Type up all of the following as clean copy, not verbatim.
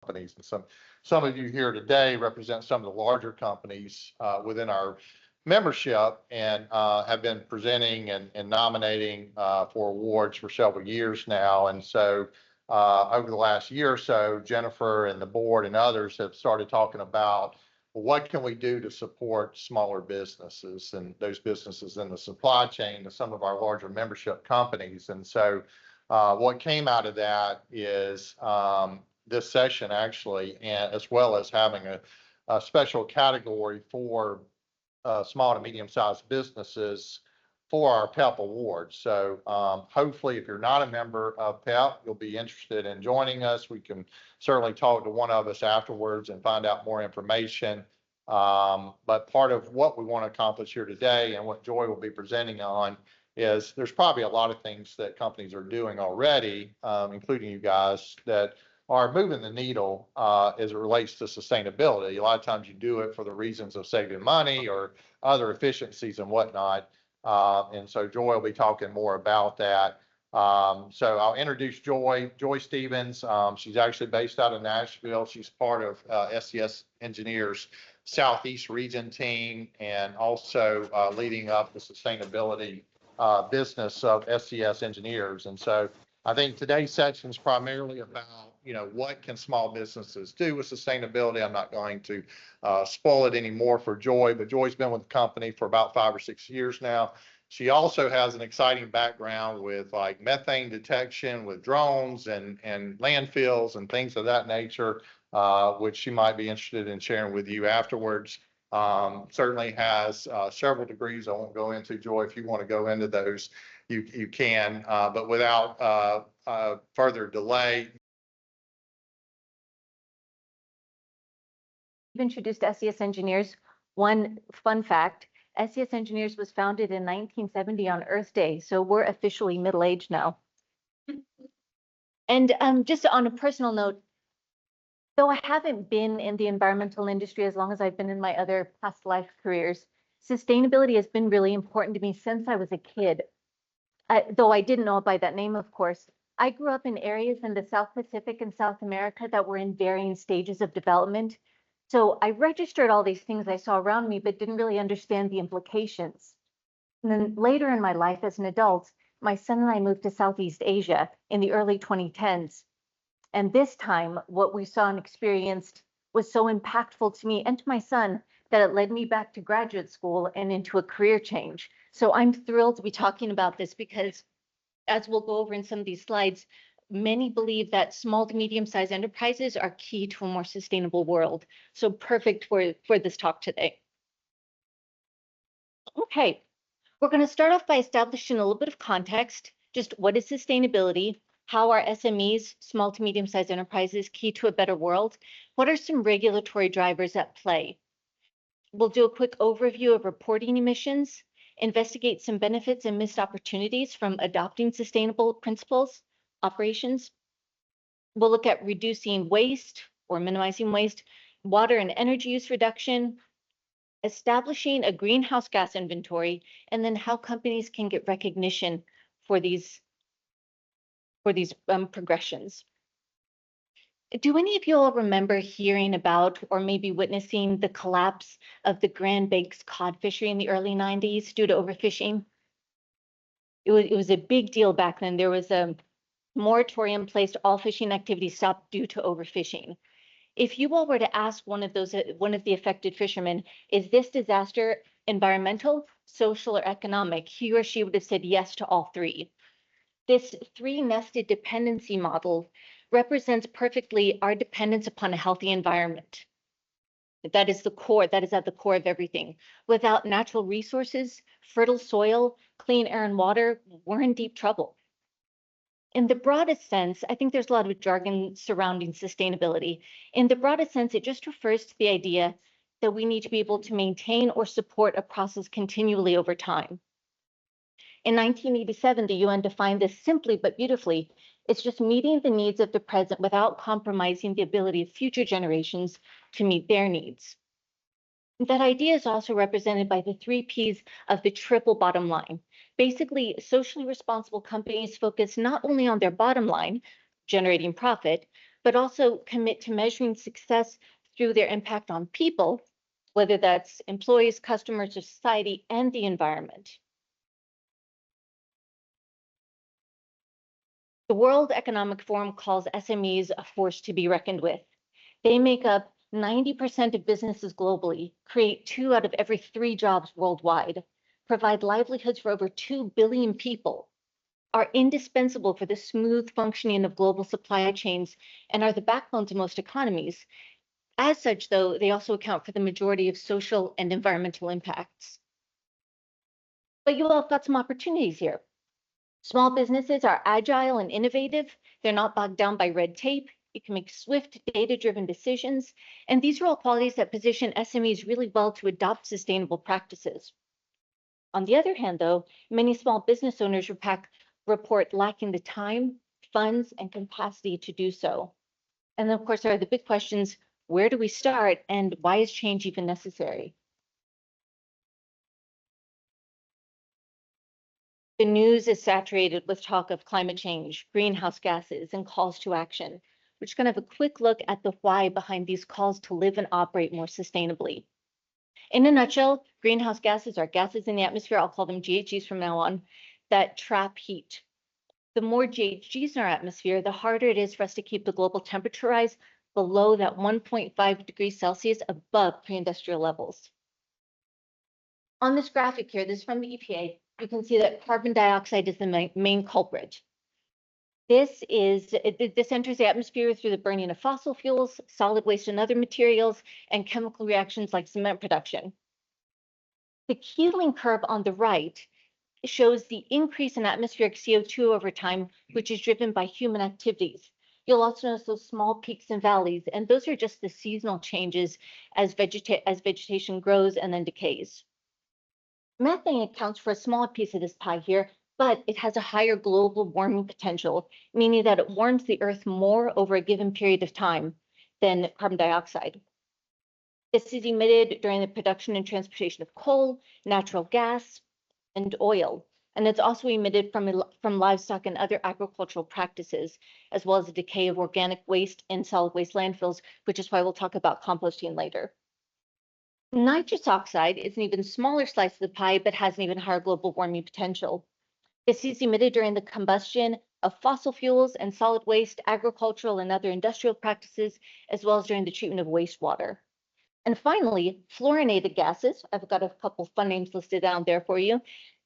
companies. And some of you here today represent some of the larger companies within our membership and have been presenting and nominating for awards for several years now. And so over the last year or so, Jennifer and the board and others have started talking about, well, what can we do to support smaller businesses and those businesses in the supply chain to some of our larger membership companies. And so what came out of that is this session actually, and as well as having a special category for small to medium-sized businesses for our PEP awards. So hopefully, if you're not a member of PEP, you'll be interested in joining us. We can certainly talk to one of us afterwards and find out more information. But part of what we want to accomplish here today and what Joy will be presenting on is there's probably a lot of things that companies are doing already, including you guys, that are moving the needle as it relates to sustainability. A lot of times you do it for the reasons of saving money or other efficiencies and whatnot. And so Joy will be talking more about that. So I'll introduce Joy Stevens. She's actually based out of Nashville. She's part of SCS Engineers Southeast region team and also leading up the sustainability business of SCS Engineers. And so I think today's section is primarily about, what can small businesses do with sustainability. I'm not going to spoil it anymore for Joy, but Joy's been with the company for about 5 or 6 years now. She also has an exciting background with like methane detection with drones and landfills and things of that nature, which she might be interested in sharing with you afterwards. Certainly has several degrees. I won't go into, Joy. If you want to go into those, you can, but without further delay. Introduced SCS Engineers. One fun fact, SCS Engineers was founded in 1970 on Earth Day, so we're officially middle-aged now. And just on a personal note, though I haven't been in the environmental industry as long as I've been in my other past life careers, sustainability has been really important to me since I was a kid. Though I didn't know it by that name, of course. I grew up in areas in the South Pacific and South America that were in varying stages of development. So I registered all these things I saw around me, but didn't really understand the implications. And then later in my life as an adult, my son and I moved to Southeast Asia in the early 2010s. And this time, what we saw and experienced was so impactful to me and to my son that it led me back to graduate school and into a career change. So I'm thrilled to be talking about this because, as we'll go over in some of these slides, many believe that small to medium-sized enterprises are key to a more sustainable world. So perfect for this talk today. Okay, we're going to start off by establishing a little bit of context. Just what is sustainability? How are SMEs, small to medium-sized enterprises, key to a better world? What are some regulatory drivers at play? We'll do a quick overview of reporting emissions, investigate some benefits and missed opportunities from adopting sustainable principles, operations. We'll look at reducing waste or minimizing waste, water and energy use reduction, establishing a greenhouse gas inventory, and then how companies can get recognition for these progressions. Do any of you all remember hearing about or maybe witnessing the collapse of the Grand Banks cod fishery in the early 90s due to overfishing? It was a big deal back then. There was a moratorium placed, all fishing activities stopped due to overfishing. If you all were to ask one of the affected fishermen, is this disaster environmental, social, or economic? He or she would have said yes to all three. This three-nested dependency model represents perfectly our dependence upon a healthy environment. That is the core, that is at the core of everything. Without natural resources, fertile soil, clean air and water, we're in deep trouble. In the broadest sense, I think there's a lot of jargon surrounding sustainability. In the broadest sense, it just refers to the idea that we need to be able to maintain or support a process continually over time. In 1987, the UN defined this simply but beautifully. It's just meeting the needs of the present without compromising the ability of future generations to meet their needs. That idea is also represented by the 3 Ps of the triple bottom line. Basically, socially responsible companies focus not only on their bottom line, generating profit, but also commit to measuring success through their impact on people, whether that's employees, customers, or society, and the environment. The World Economic Forum calls SMEs a force to be reckoned with. They make up 90% of businesses globally, create 2 out of every 3 jobs worldwide, provide livelihoods for over 2 billion people, are indispensable for the smooth functioning of global supply chains, and are the backbone to most economies. As such, though, they also account for the majority of social and environmental impacts. But you all have got some opportunities here. Small businesses are agile and innovative. They're not bogged down by red tape. You can make swift, data-driven decisions. And these are all qualities that position SMEs really well to adopt sustainable practices. On the other hand, though, many small business owners report lacking the time, funds, and capacity to do so. And then, of course, there are the big questions: where do we start, and why is change even necessary? The news is saturated with talk of climate change, greenhouse gases, and calls to action. We're just going to have a quick look at the why behind these calls to live and operate more sustainably. In a nutshell, greenhouse gases are gases in the atmosphere, I'll call them GHGs from now on, that trap heat. The more GHGs in our atmosphere, the harder it is for us to keep the global temperature rise below that 1.5 degrees Celsius above pre-industrial levels. On this graphic here, this is from the EPA, you can see that carbon dioxide is the main culprit. This enters the atmosphere through the burning of fossil fuels, solid waste and other materials, and chemical reactions like cement production. The Keeling curve on the right shows the increase in atmospheric CO2 over time, which is driven by human activities. You'll also notice those small peaks and valleys, and those are just the seasonal changes as vegetation grows and then decays. Methane accounts for a smaller piece of this pie here, but it has a higher global warming potential, meaning that it warms the Earth more over a given period of time than carbon dioxide. This is emitted during the production and transportation of coal, natural gas, and oil. And it's also emitted from livestock and other agricultural practices, as well as the decay of organic waste in solid waste landfills, which is why we'll talk about composting later. Nitrous oxide is an even smaller slice of the pie, but has an even higher global warming potential. This is emitted during the combustion of fossil fuels and solid waste, agricultural and other industrial practices, as well as during the treatment of wastewater. And finally, fluorinated gases. I've got a couple fun names listed down there for you.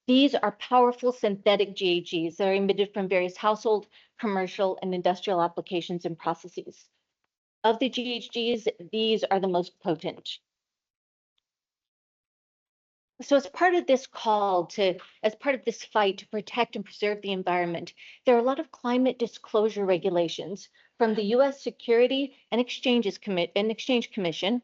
These are powerful synthetic GHGs that are emitted from various household, commercial, and industrial applications and processes. Of the GHGs, these are the most potent. So as part of this as part of this fight to protect and preserve the environment, there are a lot of climate disclosure regulations from the U.S. Security and Exchange Commission,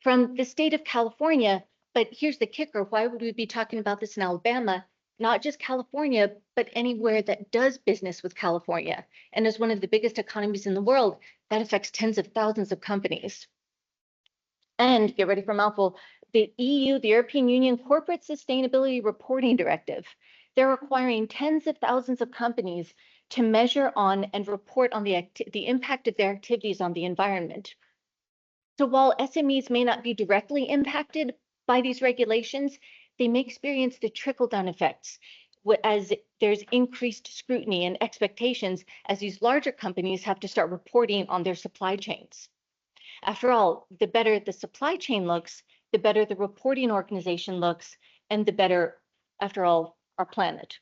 from the state of California. But here's the kicker: why would we be talking about this in Alabama? Not just California, but anywhere that does business with California. And as one of the biggest economies in the world, that affects tens of thousands of companies. And get ready for a mouthful: the EU, the European Union Corporate Sustainability Reporting Directive. They're requiring tens of thousands of companies to measure on and report on the impact of their activities on the environment. So while SMEs may not be directly impacted by these regulations, they may experience the trickle-down effects as there's increased scrutiny and expectations as these larger companies have to start reporting on their supply chains. After all, the better the supply chain looks, the better the reporting organization looks, and the better, after all, our planet.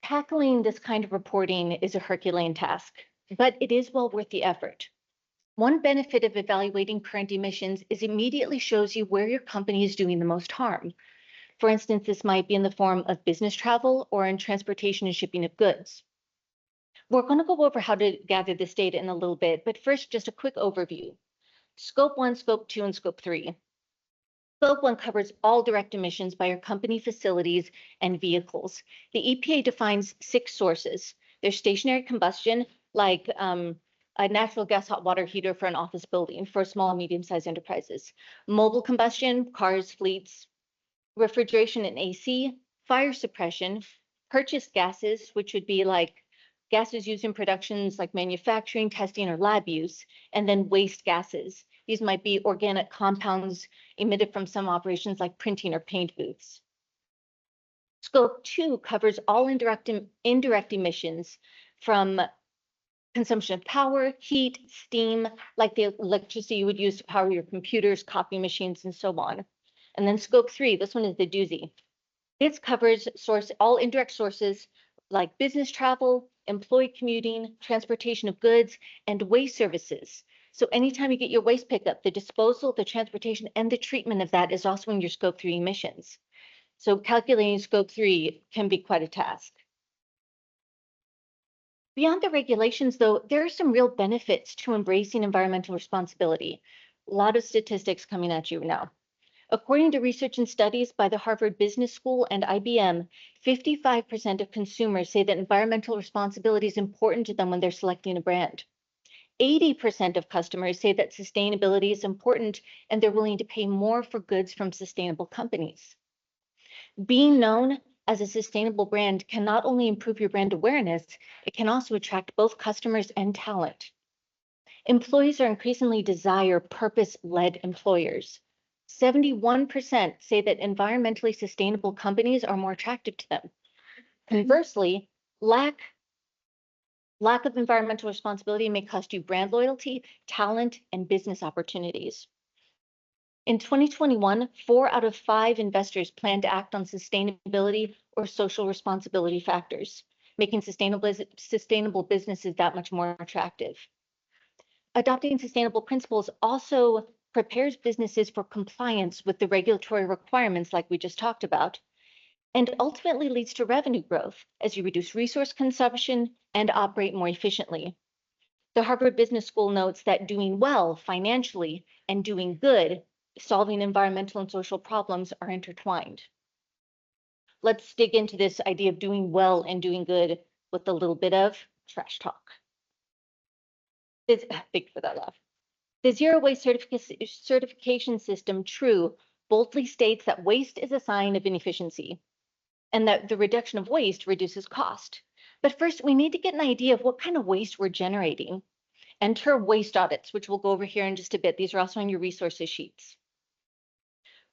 Tackling this kind of reporting is a Herculean task, but it is well worth the effort. One benefit of evaluating current emissions is immediately shows you where your company is doing the most harm. For instance, this might be in the form of business travel or in transportation and shipping of goods. We're going to go over how to gather this data in a little bit, but first, just a quick overview. Scope 1, Scope 2, and Scope 3. Scope 1 covers all direct emissions by your company facilities and vehicles. The EPA defines 6 sources. There's stationary combustion, like a natural gas hot water heater for an office building for small and medium-sized enterprises. Mobile combustion, cars, fleets. Refrigeration and AC, fire suppression, purchased gases, which would be like gases used in productions like manufacturing, testing, or lab use, and then waste gases. These might be organic compounds emitted from some operations like printing or paint booths. Scope 2 covers all indirect emissions from consumption of power, heat, steam, like the electricity you would use to power your computers, copy machines, and so on. And then scope 3, this one is the doozy. This covers all indirect sources like business travel, employee commuting, transportation of goods, and waste services. So anytime you get your waste pickup, the disposal, the transportation, and the treatment of that is also in your scope 3 emissions. So calculating scope 3 can be quite a task. Beyond the regulations, though, there are some real benefits to embracing environmental responsibility. A lot of statistics coming at you now. According to research and studies by the Harvard Business School and IBM, 55% of consumers say that environmental responsibility is important to them when they're selecting a brand. 80% of customers say that sustainability is important and they're willing to pay more for goods from sustainable companies. Being known as a sustainable brand can not only improve your brand awareness, it can also attract both customers and talent. Employees are increasingly desire purpose-led employers. 71% say that environmentally sustainable companies are more attractive to them. Conversely, lack of environmental responsibility may cost you brand loyalty, talent, and business opportunities. In 2021, 4 out of 5 investors plan to act on sustainability or social responsibility factors, making sustainable businesses that much more attractive. Adopting sustainable principles also prepares businesses for compliance with the regulatory requirements like we just talked about, and ultimately leads to revenue growth as you reduce resource consumption and operate more efficiently. The Harvard Business School notes that doing well financially and doing good, solving environmental and social problems, are intertwined. Let's dig into this idea of doing well and doing good with a little bit of trash talk. Thank you for that laugh. The zero waste certification system, TRUE, boldly states that waste is a sign of inefficiency and that the reduction of waste reduces cost. But first, we need to get an idea of what kind of waste we're generating. Enter waste audits, which we'll go over here in just a bit. These are also on your resources sheets.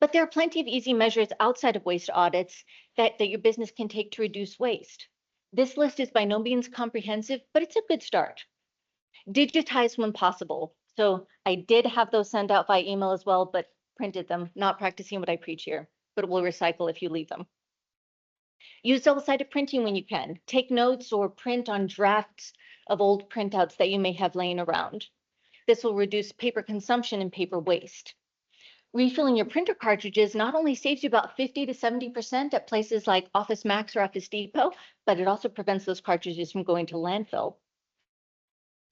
But there are plenty of easy measures outside of waste audits that your business can take to reduce waste. This list is by no means comprehensive, but it's a good start. Digitize when possible. So I did have those sent out by email as well, but printed them, not practicing what I preach here, but we'll recycle if you leave them. Use double-sided printing when you can. Take notes or print on drafts of old printouts that you may have laying around. This will reduce paper consumption and paper waste. Refilling your printer cartridges not only saves you about 50 to 70% at places like Office Max or Office Depot, but it also prevents those cartridges from going to landfill.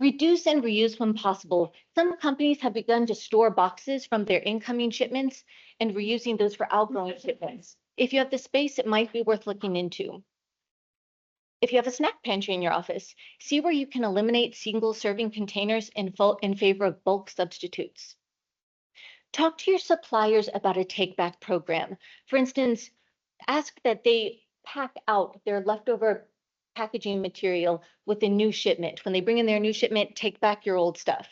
Reduce and reuse when possible. Some companies have begun to store boxes from their incoming shipments and reusing those for outgoing shipments. If you have the space, it might be worth looking into. If you have a snack pantry in your office, see where you can eliminate single serving containers in favor of bulk substitutes. Talk to your suppliers about a take back program. For instance, ask that they pack out their leftover packaging material with a new shipment. When they bring in their new shipment, take back your old stuff.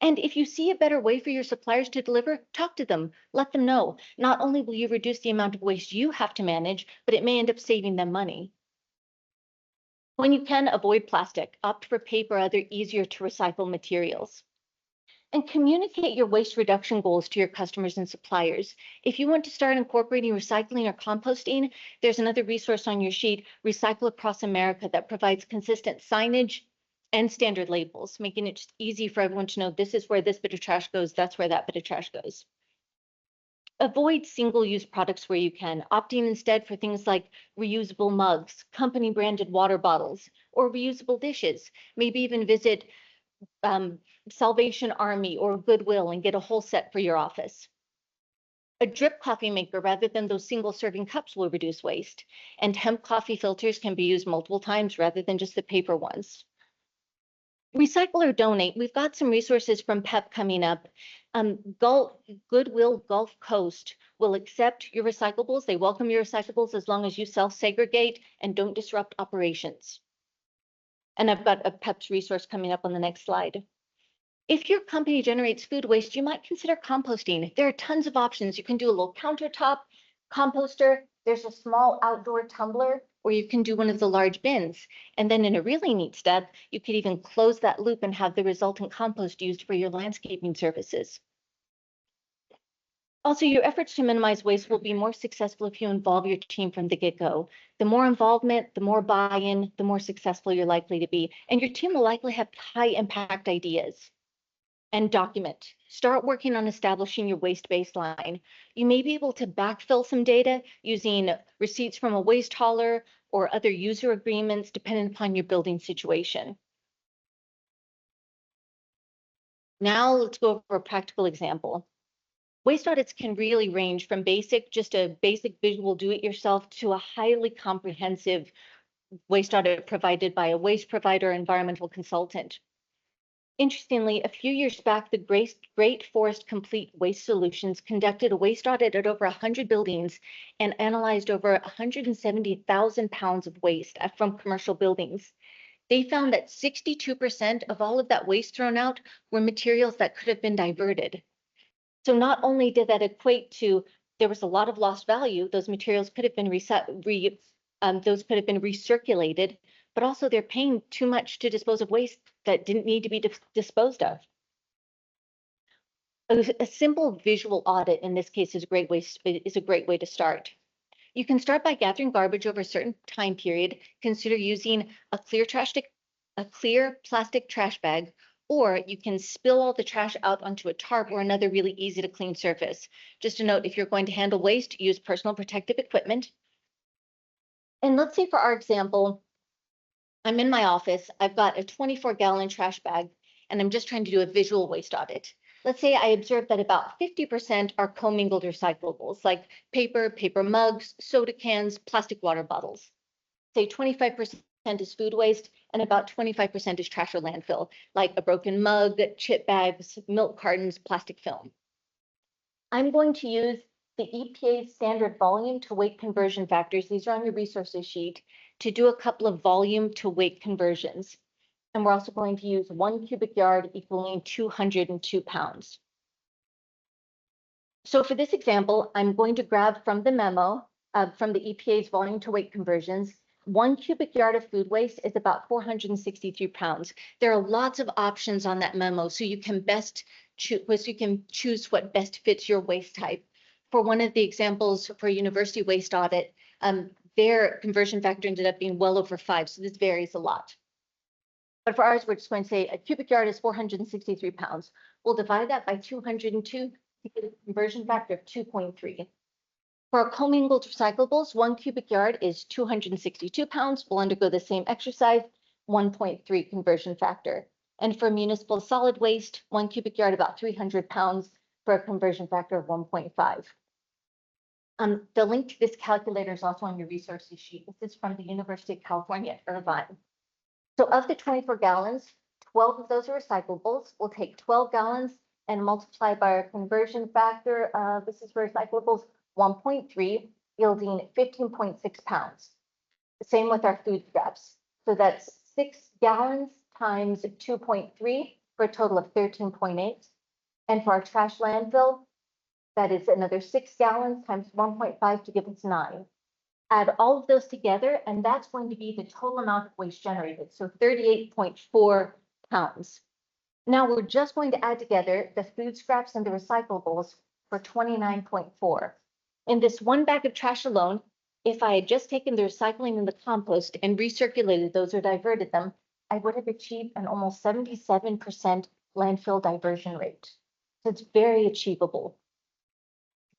And if you see a better way for your suppliers to deliver, talk to them, let them know. Not only will you reduce the amount of waste you have to manage, but it may end up saving them money. When you can, avoid plastic, opt for paper or other easier to recycle materials. And communicate your waste reduction goals to your customers and suppliers. If you want to start incorporating recycling or composting, there's another resource on your sheet, Recycle Across America, that provides consistent signage and standard labels, making it just easy for everyone to know this is where this bit of trash goes, that's where that bit of trash goes. Avoid single-use products where you can, opting instead for things like reusable mugs, company branded water bottles, or reusable dishes. Maybe even visit Salvation Army or Goodwill and get a whole set for your office. A drip coffee maker rather than those single serving cups will reduce waste, and hemp coffee filters can be used multiple times rather than just the paper ones. Recycle or donate. We've got some resources from PEP coming up. Goodwill Gulf Coast will accept your recyclables. They welcome your recyclables as long as you self-segregate and don't disrupt operations. And I've got a PEP's resource coming up on the next slide. If your company generates food waste, you might consider composting. There are tons of options. You can do a little countertop composter. There's a small outdoor tumbler, or you can do one of the large bins. And then in a really neat step, you could even close that loop and have the resultant compost used for your landscaping services. Also, your efforts to minimize waste will be more successful if you involve your team from the get-go. The more involvement, the more buy-in, the more successful you're likely to be. And your team will likely have high impact ideas. And document. Start working on establishing your waste baseline. You may be able to backfill some data using receipts from a waste hauler or other user agreements, depending upon your building situation. Now let's go over a practical example. Waste audits can really range from just a basic visual do-it-yourself to a highly comprehensive waste audit provided by a waste provider or environmental consultant. Interestingly, a few years back, the Great Forest Complete Waste Solutions conducted a waste audit at over 100 buildings and analyzed over 170,000 pounds of waste from commercial buildings. They found that 62% of all of that waste thrown out were materials that could have been diverted. So not only did that equate to there was a lot of lost value, those materials could have been recirculated, but also they're paying too much to dispose of waste that didn't need to be disposed of. A simple visual audit in this case is a great way to start. You can start by gathering garbage over a certain time period. Consider using a clear plastic trash bag, or you can spill all the trash out onto a tarp or another really easy to clean surface. Just a note, if you're going to handle waste, use personal protective equipment. And let's say for our example, I'm in my office, I've got a 24-gallon trash bag, and I'm just trying to do a visual waste audit. Let's say I observe that about 50% are commingled recyclables, like paper mugs, soda cans, plastic water bottles. Say 25% is food waste, and about 25% is trash or landfill, like a broken mug, chip bags, milk cartons, plastic film. I'm going to use the EPA's standard volume to weight conversion factors. These are on your resources sheet to do a couple of volume to weight conversions. And we're also going to use 1 cubic yard equaling 202 pounds. So for this example, I'm going to grab from the memo, from the EPA's volume to weight conversions, 1 cubic yard of food waste is about 463 pounds. There are lots of options on that memo, so you can choose what best fits your waste type. For one of the examples for university waste audit, their conversion factor ended up being well over 5, so this varies a lot. But for ours, we're just going to say a cubic yard is 463 pounds. We'll divide that by 202 to get a conversion factor of 2.3. For our commingled recyclables, 1 cubic yard is 262 pounds. We'll undergo the same exercise, 1.3 conversion factor. And for municipal solid waste, 1 cubic yard, about 300 pounds for a conversion factor of 1.5. The link to this calculator is also on your resources sheet. This is from the University of California, Irvine. So of the 24 gallons, 12 of those are recyclables. We'll take 12 gallons and multiply by our conversion factor. This is for recyclables, 1.3, yielding 15.6 pounds. The same with our food scraps. So that's 6 gallons times 2.3 for a total of 13.8. And for our trash landfill, that is another 6 gallons times 1.5 to give us 9. Add all of those together, and that's going to be the total amount of waste generated, so 38.4 pounds. Now we're just going to add together the food scraps and the recyclables for 29.4. In this one bag of trash alone, if I had just taken the recycling and the compost and recirculated those or diverted them, I would have achieved an almost 77% landfill diversion rate. So it's very achievable.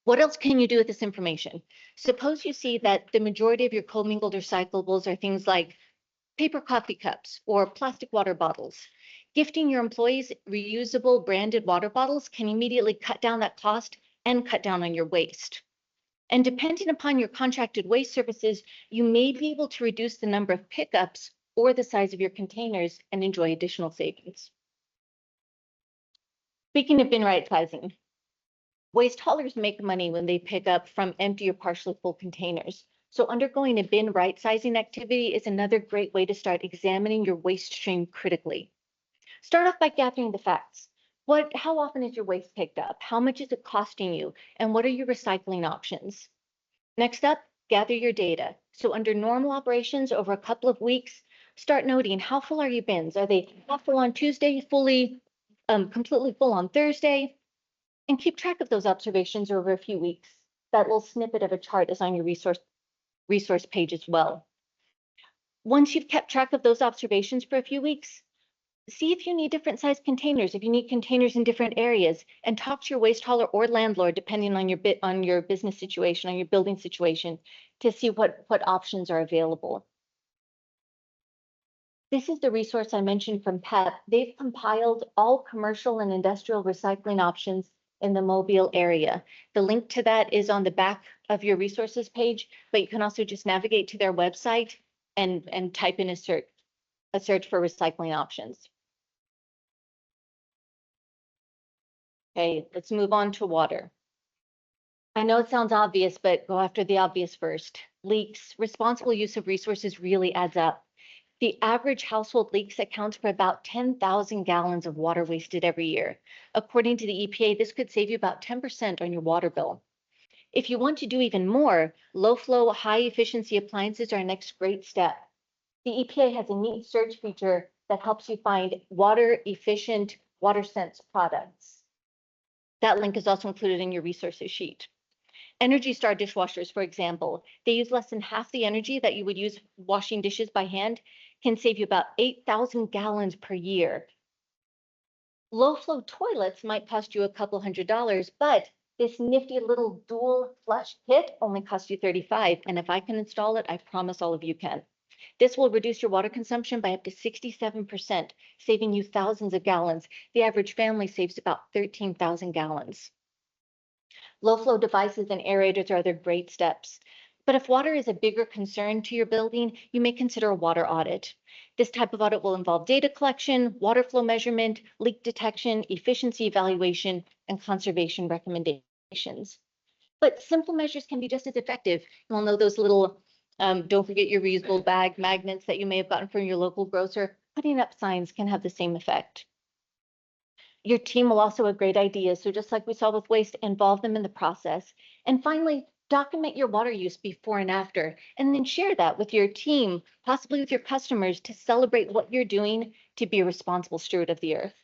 What else can you do with this information? Suppose you see that the majority of your commingled recyclables are things like paper coffee cups or plastic water bottles. Gifting your employees reusable branded water bottles can immediately cut down that cost and cut down on your waste. And depending upon your contracted waste services, you may be able to reduce the number of pickups or the size of your containers and enjoy additional savings. Speaking of bin right sizing, waste haulers make money when they pick up from empty or partially full containers. So undergoing a bin right sizing activity is another great way to start examining your waste stream critically. Start off by gathering the facts. How often is your waste picked up? How much is it costing you? And what are your recycling options? Next up, gather your data. So under normal operations over a couple of weeks, start noting how full are your bins? Are they half full on Tuesday, completely full on Thursday? And keep track of those observations over a few weeks. That little snippet of a chart is on your resource page as well. Once you've kept track of those observations for a few weeks, see if you need different size containers, if you need containers in different areas, and talk to your waste hauler or landlord, depending on your business situation, on your building situation, to see what options are available. This is the resource I mentioned from PEP. They've compiled all commercial and industrial recycling options in the Mobile area. The link to that is on the back of your resources page, but you can also just navigate to their website and type in a search for recycling options. Okay, let's move on to water. I know it sounds obvious, but go after the obvious first. Leaks, responsible use of resources really adds up. The average household leaks account for about 10,000 gallons of water wasted every year. According to the EPA, this could save you about 10% on your water bill. If you want to do even more, low flow, high efficiency appliances are our next great step. The EPA has a neat search feature that helps you find water efficient WaterSense products. That link is also included in your resources sheet. Energy Star dishwashers, for example, they use less than half the energy that you would use washing dishes by hand, can save you about 8,000 gallons per year. Low flow toilets might cost you a couple $100s, but this nifty little dual flush kit only costs you $35. And if I can install it, I promise all of you can. This will reduce your water consumption by up to 67%, saving you thousands of gallons. The average family saves about 13,000 gallons. Low flow devices and aerators are other great steps. But if water is a bigger concern to your building, you may consider a water audit. This type of audit will involve data collection, water flow measurement, leak detection, efficiency evaluation, and conservation recommendations. But simple measures can be just as effective. You all know those little, don't forget your reusable bag magnets that you may have gotten from your local grocer. Putting up signs can have the same effect. Your team will also have great ideas. So just like we saw with waste, involve them in the process. And finally, document your water use before and after, and then share that with your team, possibly with your customers, to celebrate what you're doing to be a responsible steward of the earth.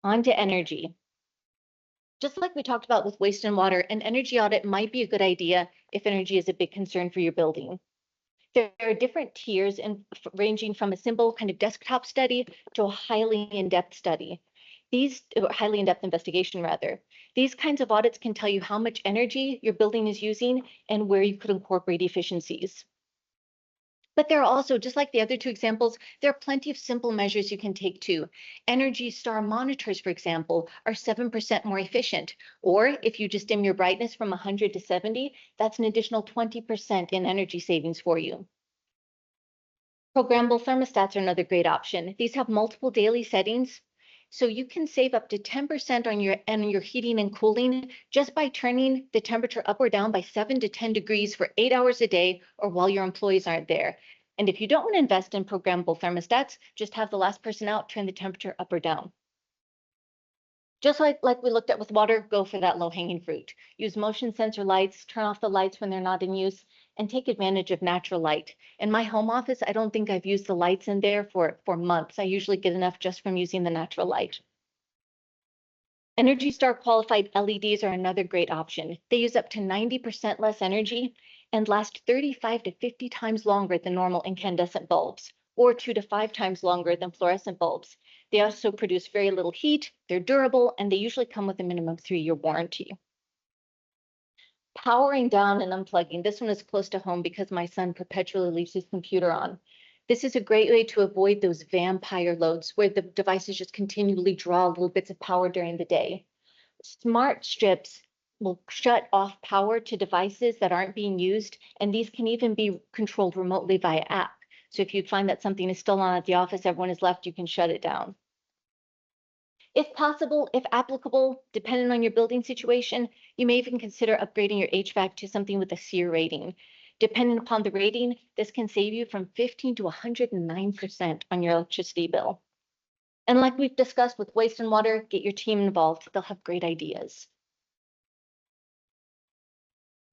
On to energy. Just like we talked about with waste and water, an energy audit might be a good idea if energy is a big concern for your building. There are different tiers ranging from a simple kind of desktop study to a highly in-depth study. Highly in-depth investigation rather. These kinds of audits can tell you how much energy your building is using and where you could incorporate efficiencies. But there are also, just like the other two examples, there are plenty of simple measures you can take too. Energy Star monitors, for example, are 7% more efficient. Or if you just dim your brightness from 100 to 70, that's an additional 20% in energy savings for you. Programmable thermostats are another great option. These have multiple daily settings, so you can save up to 10% on your heating and cooling just by turning the temperature up or down by 7 to 10 degrees for 8 hours a day or while your employees aren't there. And if you don't want to invest in programmable thermostats, just have the last person out turn the temperature up or down. Just like we looked at with water, go for that low-hanging fruit. Use motion sensor lights, turn off the lights when they're not in use, and take advantage of natural light. In my home office, I don't think I've used the lights in there for months. I usually get enough just from using the natural light. Energy Star qualified LEDs are another great option. They use up to 90% less energy and last 35 to 50 times longer than normal incandescent bulbs, or 2 to 5 times longer than fluorescent bulbs. They also produce very little heat, they're durable, and they usually come with a minimum 3-year warranty. Powering down and unplugging. This one is close to home because my son perpetually leaves his computer on. This is a great way to avoid those vampire loads where the devices just continually draw little bits of power during the day. Smart strips will shut off power to devices that aren't being used, and these can even be controlled remotely via app. So if you find that something is still on at the office, everyone is left, you can shut it down. If possible, if applicable, depending on your building situation, you may even consider upgrading your HVAC to something with a SEER rating. Depending upon the rating, this can save you from 15 to 109% on your electricity bill. And like we've discussed with waste and water, get your team involved. They'll have great ideas.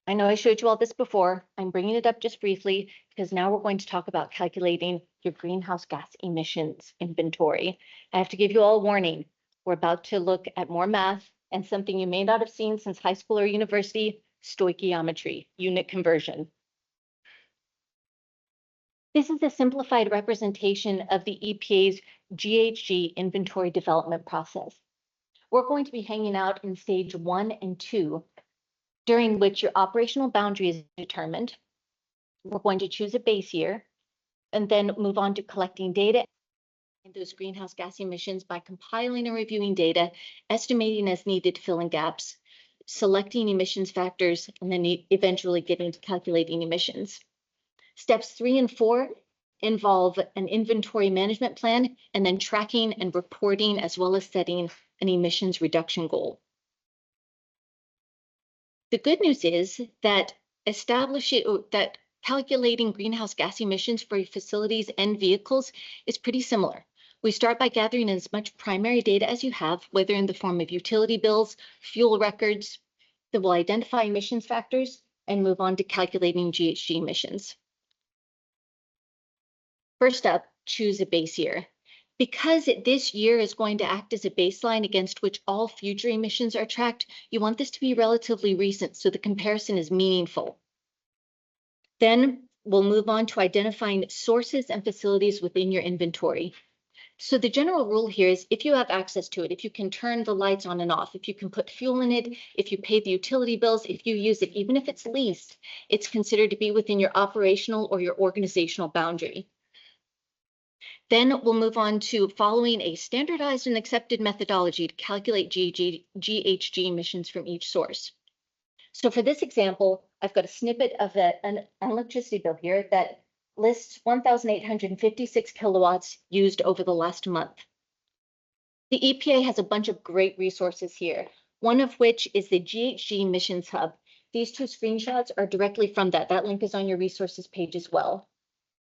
I know I showed you all this before. I'm bringing it up just briefly because now we're going to talk about calculating your greenhouse gas emissions inventory. I have to give you all a warning. We're about to look at more math and something you may not have seen since high school or university, stoichiometry, unit conversion. This is a simplified representation of the EPA's GHG inventory development process. We're going to be hanging out in stage 1 and 2, during which your operational boundary is determined. We're going to choose a base year and then move on to collecting data and those greenhouse gas emissions by compiling and reviewing data, estimating as needed to fill in gaps, selecting emissions factors, and then eventually getting to calculating emissions. Steps 3 and 4 involve an inventory management plan and then tracking and reporting, as well as setting an emissions reduction goal. The good news is that calculating greenhouse gas emissions for facilities and vehicles is pretty similar. We start by gathering as much primary data as you have, whether in the form of utility bills, fuel records, that will identify emissions factors and move on to calculating GHG emissions. First up, choose a base year. Because this year is going to act as a baseline against which all future emissions are tracked, you want this to be relatively recent so the comparison is meaningful. Then we'll move on to identifying sources and facilities within your inventory. So the general rule here is if you have access to it, if you can turn the lights on and off, if you can put fuel in it, if you pay the utility bills, if you use it, even if it's leased, it's considered to be within your operational or your organizational boundary. Then we'll move on to following a standardized and accepted methodology to calculate GHG emissions from each source. So for this example, I've got a snippet of an electricity bill here that lists 1,856 kilowatts used over the last month. The EPA has a bunch of great resources here, one of which is the GHG emissions hub. These 2 screenshots are directly from that. That link is on your resources page as well.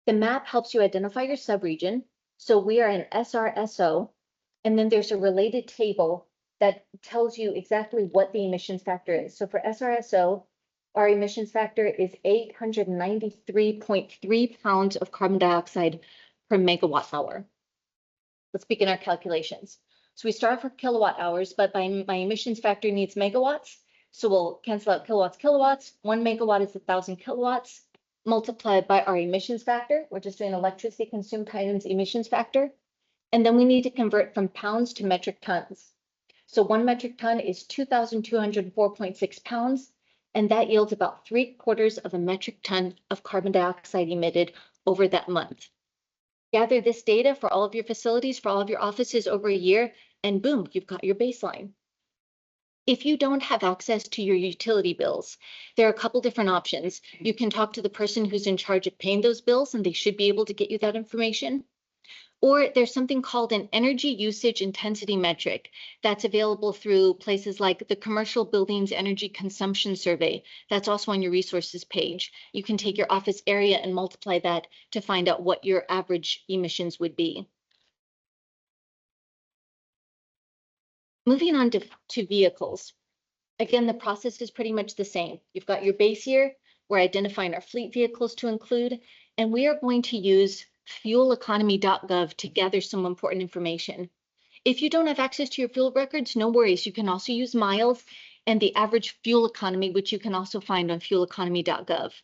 The map helps you identify your subregion. So we are in SRSO, and then there's a related table that tells you exactly what the emissions factor is. So for SRSO, our emissions factor is 893.3 pounds of carbon dioxide per megawatt hour. Let's begin our calculations. So we start for kilowatt hours, but my emissions factor needs megawatts. So we'll cancel out kilowatts. 1 megawatt is 1,000 kilowatts. Multiplied by our emissions factor. We're just doing electricity consumed times emissions factor. And then we need to convert from pounds to metric tons. So 1 metric ton is 2,204.6 pounds, and that yields about 3/4 of a metric ton of carbon dioxide emitted over that month. Gather this data for all of your facilities, for all of your offices over a year, and boom, you've got your baseline. If you don't have access to your utility bills, there are a couple different options. You can talk to the person who's in charge of paying those bills, and they should be able to get you that information. Or there's something called an energy usage intensity metric that's available through places like the Commercial Buildings Energy Consumption Survey. That's also on your resources page. You can take your office area and multiply that to find out what your average emissions would be. Moving on to vehicles. Again, the process is pretty much the same. You've got your base year. We're identifying our fleet vehicles to include, and we are going to use fueleconomy.gov to gather some important information. If you don't have access to your fuel records, no worries. You can also use miles and the average fuel economy, which you can also find on fueleconomy.gov.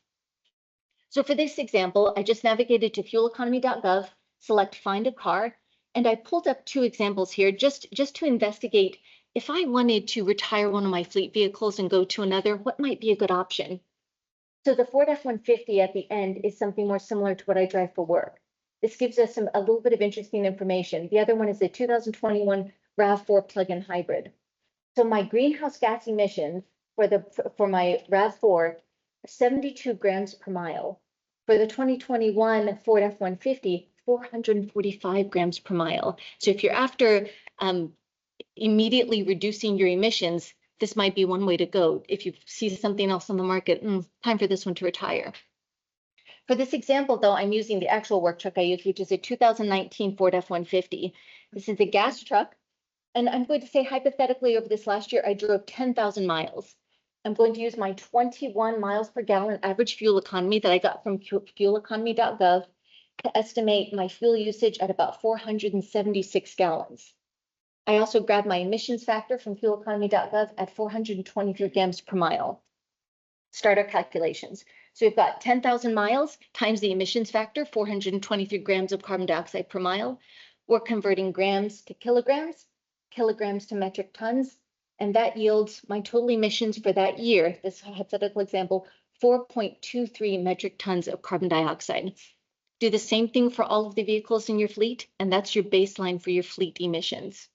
So for this example, I just navigated to fueleconomy.gov, select find a car, and I pulled up 2 examples here just to investigate if I wanted to retire one of my fleet vehicles and go to another, what might be a good option? So the Ford F-150 at the end is something more similar to what I drive for work. This gives us a little bit of interesting information. The other one is the 2021 RAV4 plug-in hybrid. So my greenhouse gas emissions for my RAV4 72 grams per mile. For the 2021 Ford F-150, 445 grams per mile. So if you're after immediately reducing your emissions, this might be one way to go. If you see something else on the market, time for this one to retire. For this example, though, I'm using the actual work truck I use, which is a 2019 Ford F-150. This is a gas truck. And I'm going to say hypothetically over this last year, I drove 10,000 miles. I'm going to use my 21 miles per gallon average fuel economy that I got from fueleconomy.gov to estimate my fuel usage at about 476 gallons. I also grabbed my emissions factor from fueleconomy.gov at 423 grams per mile. Start our calculations. So we've got 10,000 miles times the emissions factor, 423 grams of carbon dioxide per mile. We're converting grams to kilograms, kilograms to metric tons, and that yields my total emissions for that year, this hypothetical example, 4.23 metric tons of carbon dioxide. Do the same thing for all of the vehicles in your fleet, and that's your baseline for your fleet emissions.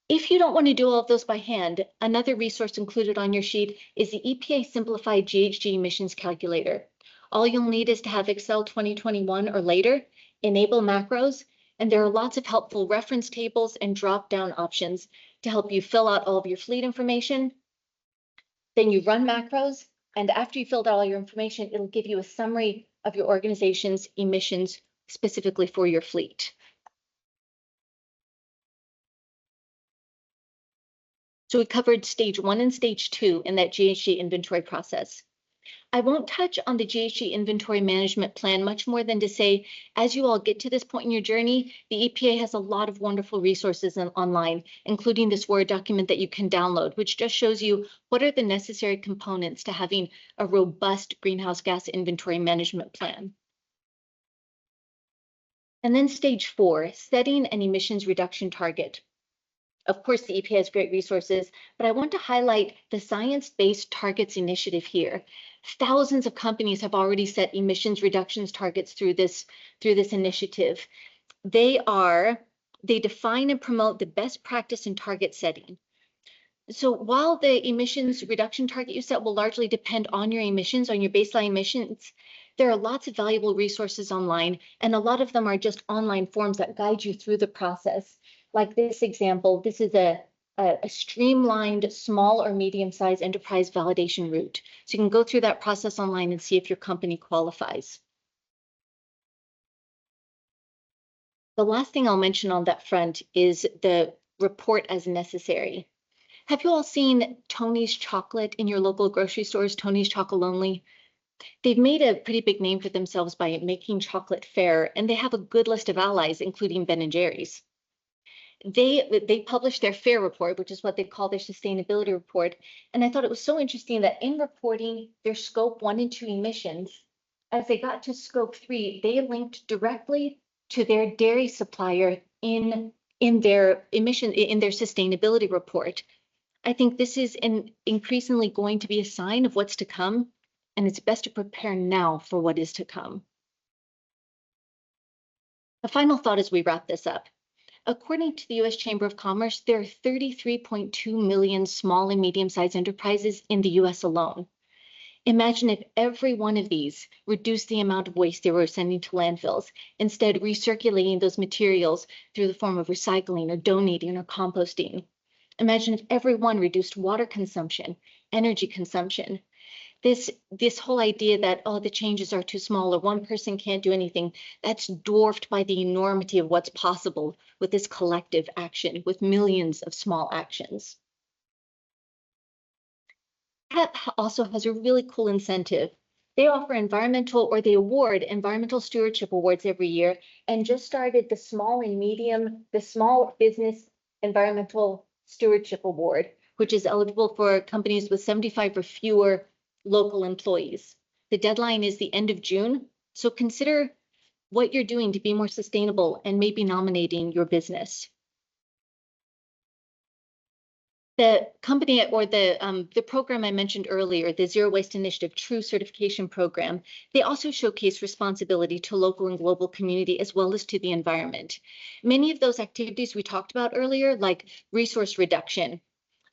If you don't want to do all of those by hand, another resource included on your sheet is the EPA Simplified GHG Emissions Calculator. All you'll need is to have Excel 2021 or later, enable macros, and there are lots of helpful reference tables and drop-down options to help you fill out all of your fleet information. Then you run macros, and after you filled out all your information, it'll give you a summary of your organization's emissions specifically for your fleet. So we covered stage 1 and stage 2 in that GHG inventory process. I won't touch on the GHG inventory management plan much more than to say, as you all get to this point in your journey, the EPA has a lot of wonderful resources online, including this Word document that you can download, which just shows you what are the necessary components to having a robust greenhouse gas inventory management plan. And then stage 4, setting an emissions reduction target. Of course, the EPA has great resources, but I want to highlight the Science-Based Targets Initiative here. Thousands of companies have already set emissions reductions targets through this initiative. They define and promote the best practice in target setting. So while the emissions reduction target you set will largely depend on your emissions, on your baseline emissions, there are lots of valuable resources online, and a lot of them are just online forms that guide you through the process. Like this example, this is a streamlined small or medium-sized enterprise validation route. So you can go through that process online and see if your company qualifies. The last thing I'll mention on that front is the report as necessary. Have you all seen Tony's Chocolate in your local grocery stores, Tony's Chocolonely? They've made a pretty big name for themselves by making chocolate fair, and they have a good list of allies, including Ben & Jerry's. They published their FAIR report, which is what they call their sustainability report. And I thought it was so interesting that in reporting their scope 1 and 2 emissions, as they got to scope 3, they linked directly to their dairy supplier in their sustainability report. I think this is increasingly going to be a sign of what's to come, and it's best to prepare now for what is to come. A final thought as we wrap this up. According to the U.S. Chamber of Commerce, there are 33.2 million small and medium-sized enterprises in the U.S. alone. Imagine if every one of these reduced the amount of waste they were sending to landfills, instead recirculating those materials through the form of recycling or donating or composting. Imagine if everyone reduced water consumption, energy consumption. This whole idea that, oh, the changes are too small or one person can't do anything, that's dwarfed by the enormity of what's possible with this collective action, with millions of small actions. PEP also has a really cool incentive. They offer they award environmental stewardship awards every year, and just started the small business environmental stewardship award, which is eligible for companies with 75 or fewer local employees. The deadline is the end of June, so consider what you're doing to be more sustainable and maybe nominating your business. The company or the program I mentioned earlier, the Zero Waste Initiative True Certification Program, they also showcase responsibility to local and global community as well as to the environment. Many of those activities we talked about earlier, like resource reduction,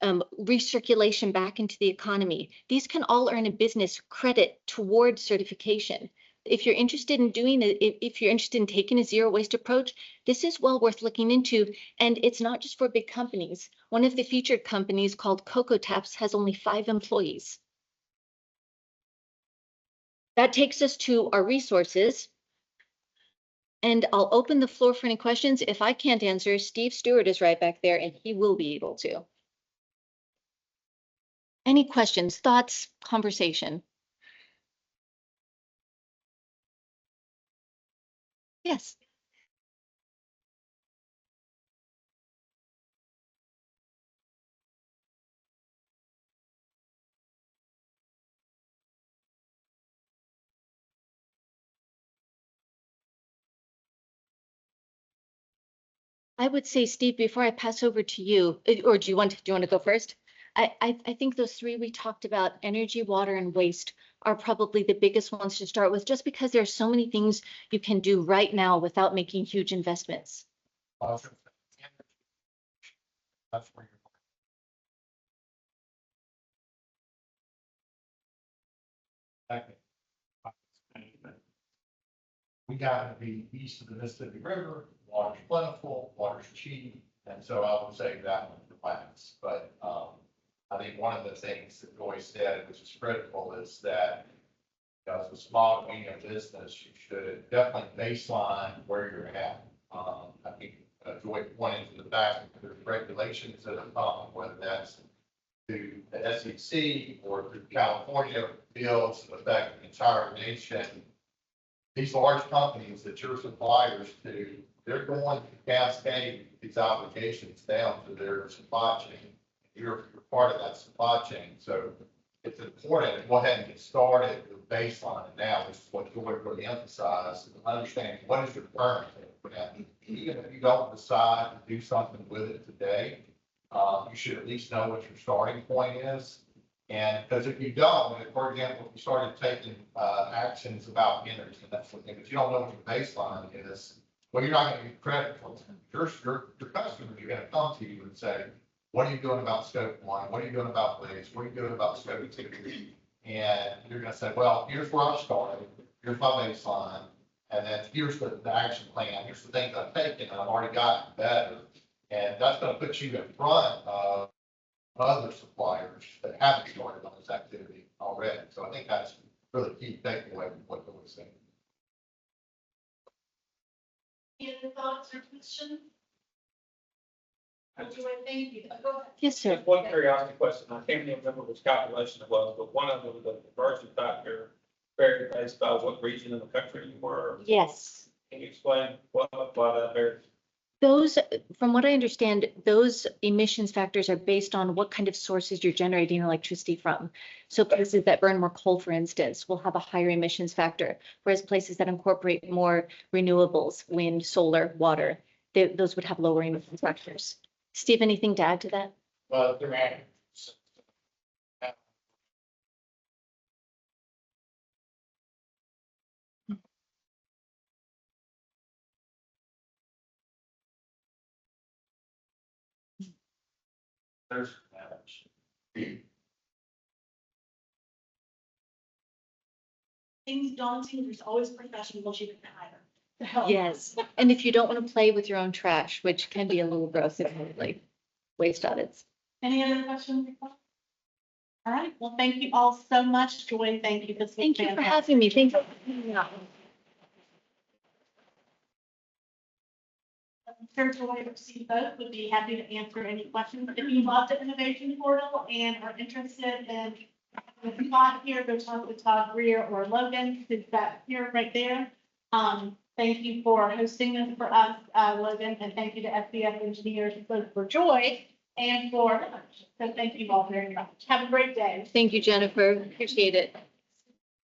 recirculation back into the economy, these can all earn a business credit towards certification. if you're interested in doing it, if you're interested in taking a zero waste approach, this is well worth looking into. And it's not just for big companies. One of the featured companies called Cocoa Taps has only 5 employees. That takes us to our resources. And I'll open the floor for any questions. If I can't answer, Steve Stewart is right back there and he will be able to. Any questions, thoughts, conversation? Yes. I would say, Steve, before I pass over to you, or do you want to go first? I think those 3 we talked about, energy, water, and waste, are probably the biggest ones to start with, just because there are so many things you can do right now without making huge investments. That's where you're. We happen to be east of the Mississippi River, water's plentiful, water's cheap, and so I would say that one last. But I think one of the things that Joy said, which is critical, is that as a small and medium business, you should definitely baseline where you're at. I think Joy pointed to the fact that there's regulations that have come, whether that's through the SEC or through California bills that affect the entire nation. These large companies that you're suppliers to, they're going to cascade these obligations down to their supply chain. You're part of that supply chain. So it's important to go ahead and get started with baseline now, which is what Joy really emphasized, understanding what is your current footprint. Even if you don't decide to do something with it today, you should at least know what your starting point is. And because if you don't, for example, if you started taking actions about energy and that sort of thing, but you don't know what your baseline is, well, you're not going to get credit for it. Your customers are going to come to you and say, what are you doing about scope 1? What are you doing about waste? What are you doing about scope 2? And you're going to say, well, here's where I started. Here's my baseline. And then here's the action plan. Here's the things I've taken and I've already gotten better. And that's going to put you in front of other suppliers that haven't started on this activity already. So I think that's really key takeaway from what we're saying. Any other thoughts or questions? Thank you. Go ahead. Yes, sir. Just one curiosity question. I can't even remember which calculation it was, but one of them was the conversion factor varied based on what region of the country you were. Yes. Can you explain why that varies? Those, from what I understand, those emissions factors are based on what kind of sources you're generating electricity from. So places that burn more coal, for instance, will have a higher emissions factor, whereas places that incorporate more renewables, wind, solar, water, those would have lower emissions factors. Steve, anything to add to that? Well, they're adding. There's Things daunting, there's always professionals you can hire to help. Yes. And if you don't want to play with your own trash, which can be a little gross, like waste audits. Any other questions? All right, well, thank you all so much, Joy. Thank you. This was Thank you for fantastic. having me. Thank you. I'm sure Joy or Steve both would be happy to answer any questions. If you love the innovation portal and are interested in the spot here, go talk to Todd Greer or Logan, who's back here right there. Thank you for hosting this for us, Logan, and thank you to SCS Engineers, both for Joy and for lunch. So thank you all very much. Have a great day. Thank you, Jennifer. Appreciate it.